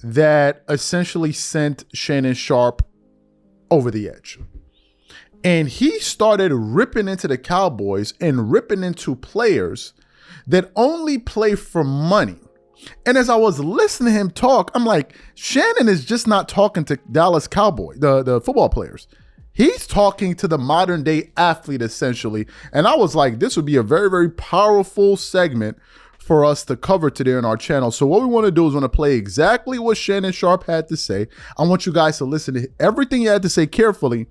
that essentially sent Shannon Sharpe over the edge. And he started ripping into the Cowboys and ripping into players that only play for money. And as I was listening to him talk, I'm like, Shannon is just not talking to Dallas Cowboys, the football players. He's talking to the modern day athlete, essentially. And I was like, this would be a very, very powerful segment for us to cover today on our channel. So what we want to do is want to play exactly what Shannon Sharpe had to say. I want you guys to listen to everything he had to say carefully,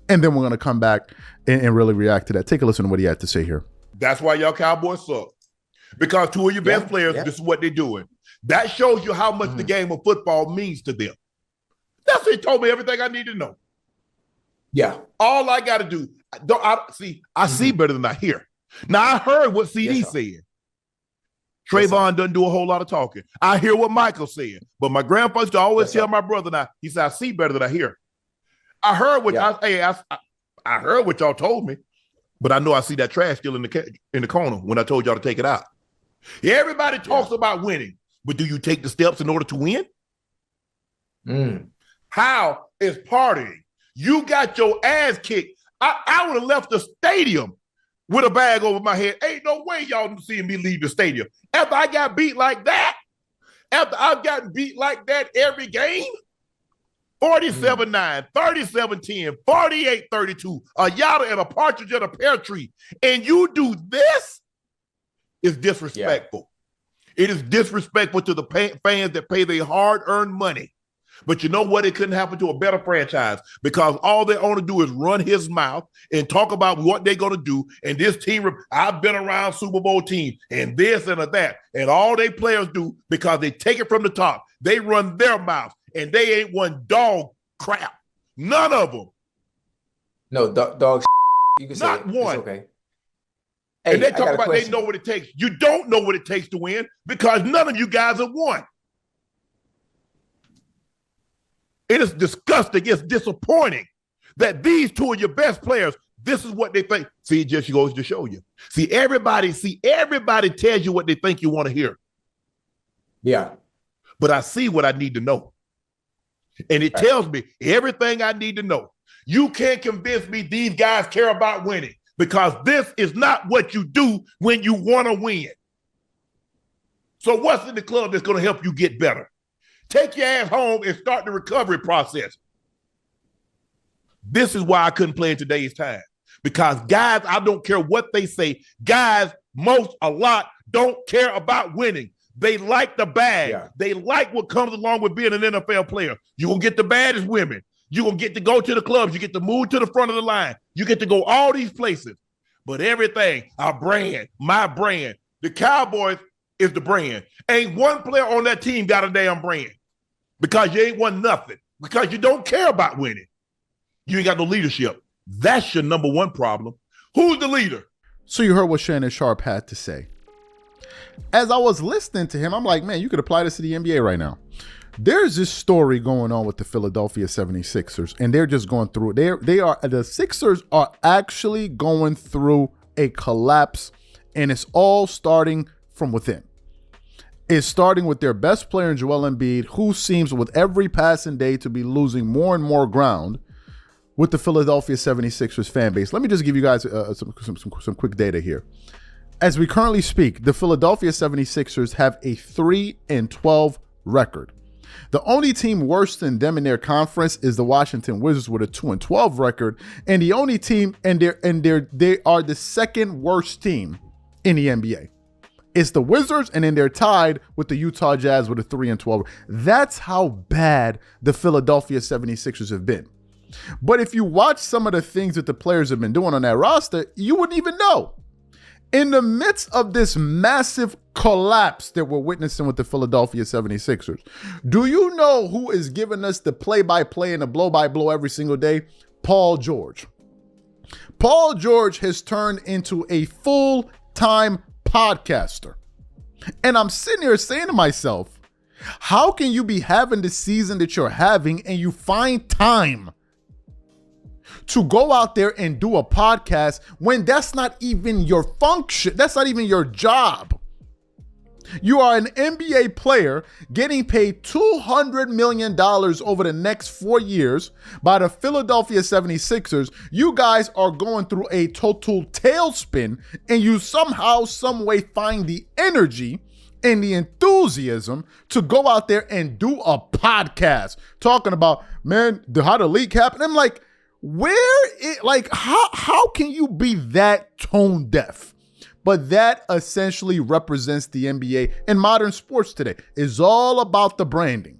and then we're going to come back and really react to that. Take a listen to what he had to say here. That's why y'all Cowboys suck. Because two of your best players, this is what they're doing. That shows you how much the game of football means to them. That's what he told me everything I need to know. Yeah. All I got to do, I see better than I hear. Now, I heard what CD said. Trayvon doesn't do a whole lot of talking. I hear what Michael said. But my grandpa used to always tell my brother and I, he said, I see better than I hear. I heard what I heard what y'all told me, but I know I see that trash still in the corner when I told y'all to take it out. Everybody talks about winning, but do you take the steps in order to win? How is partying? You got your ass kicked. I would have left the stadium with a bag over my head. Ain't no way y'all seeing me leave the stadium. After I got beat like that, after I've gotten beat like that every game, 47-9, 37-10, 48-32, a yada and a partridge and a pear tree, and you do this, is disrespectful. It is disrespectful to the fans that pay their hard-earned money. But you know what? It couldn't happen to a better franchise because all they want to do is run his mouth and talk about what they're going to do. And this team, I've been around Super Bowl teams and this and that. And all they players do, because they take it from the top, they run their mouth and they ain't one dog crap. None of them. No, dog you can say not it. one. It's okay. And they talk about they know what it takes. You don't know what it takes to win because none of you guys have won. It is disgusting. It's disappointing that these two of your best players, this is what they think. See, it just goes to show you. See, everybody tells you what they think you want to hear. Yeah. But I see what I need to know. And it tells me everything I need to know. You can't convince me these guys care about winning because this is not what you do when you want to win. So what's in the club that's going to help you get better? Take your ass home and start the recovery process. This is why I couldn't play in today's time. Because guys, I don't care what they say. Guys, a lot don't care about winning. They like the bag. Yeah. They like what comes along with being an NFL player. You're going to get the baddest women. You're going to get to go to the clubs. You get to move to the front of the line. You get to go all these places. But everything, our brand, my brand, the Cowboys is the brand. Ain't one player on that team got a damn brand because you ain't won nothing, because you don't care about winning. You ain't got no leadership. That's your number one problem. Who's the leader? So you heard what Shannon Sharpe had to say. As I was listening to him, I'm like, man, you could apply this to the NBA right now. There's this story going on with the Philadelphia 76ers, and they're just going through it. The Sixers are actually going through a collapse, and it's all starting from within. It's starting with their best player in Joel Embiid, who seems with every passing day to be losing more and more ground with the Philadelphia 76ers fan base. Let me just give you guys some quick data here. As we currently speak, the Philadelphia 76ers have a 3-12 record. The only team worse than them in their conference is the Washington Wizards with a 2-12 record, and the only team they are the second worst team in the NBA. It's the Wizards, and then they're tied with the Utah Jazz with a 3-12. That's how bad the Philadelphia 76ers have been. But if you watch some of the things that the players have been doing on that roster, you wouldn't even know. In the midst of this massive collapse that we're witnessing with the Philadelphia 76ers, do you know who is giving us the play-by-play and the blow-by-blow every single day? Paul George. Paul George has turned into a full-time podcaster. And I'm sitting here saying to myself, how can you be having the season that you're having and you find time to go out there and do a podcast when that's not even your function? That's not even your job. You are an NBA player getting paid $200 million over the next 4 years by the Philadelphia 76ers. You guys are going through a total tailspin, and you somehow, some way find the energy and the enthusiasm to go out there and do a podcast talking about, man, how the league happened. I'm like, how can you be that tone deaf? But that essentially represents the NBA and modern sports today. It's all about the branding.